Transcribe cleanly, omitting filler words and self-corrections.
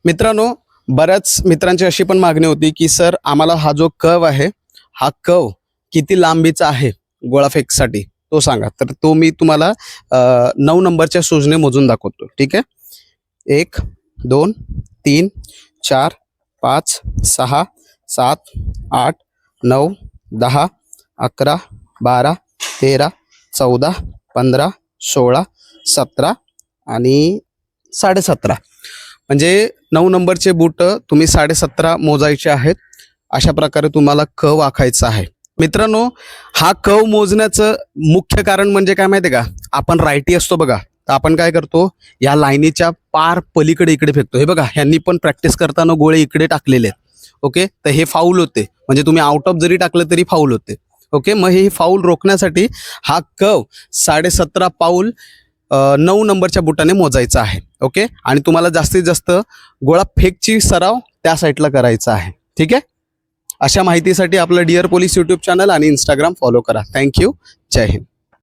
मित्रांनो, बऱ्याच मित्रांची अशी पण मागणी होती की सर आम्हाला हा जो कव आहे हा कव किती लांबीचा आहे गोळाफेकसाठी तो सांगा. तर तो मी तुम्हाला 9 नंबरच्या सूजने मोजून दाखवतो. ठीक आहे. 1 2 3 4 5 6 7 8 9 10 11 12 13 14 15 16 17 आणि 17.5. म्हणजे 9 नंबरचे बूट तुम्ही 17.5 मोजायचे आहेत. अशा प्रकारे तुम्हाला कव आखायचा आहे. मित्रांनो, हा कव मोजण्याचं मुख्य कारण म्हणजे काय माहिती आहे का, आपण रायटी असतो बघा, तर आपण काय करतो या लाईनीच्या पार पलीकडे इकडे फेकतो. हे बघा, ह्यांनी पण प्रॅक्टिस करताना गोळे इकडे टाकलेले आहेत. ओके, तर हे फाऊल होते. म्हणजे तुम्ही आउट ऑफ जरी टाकलं तरी फाऊल होते. ओके, मग हे फाऊल रोखण्यासाठी हा कव 17.5 पाऊल 9 नंबरच्या बुटाने मोजायचा आहे. ओके, आणि तुम्हाला जास्तीत जास्त गोळा फेकची सराव त्या साईडला करायचा आहे. ठीक आहे. अशा माहितीसाठी आपलं डिअर पोलीस यूट्यूब चॅनल आणि इंस्टाग्राम फॉलो करा. थँक्यू. जय हिंद.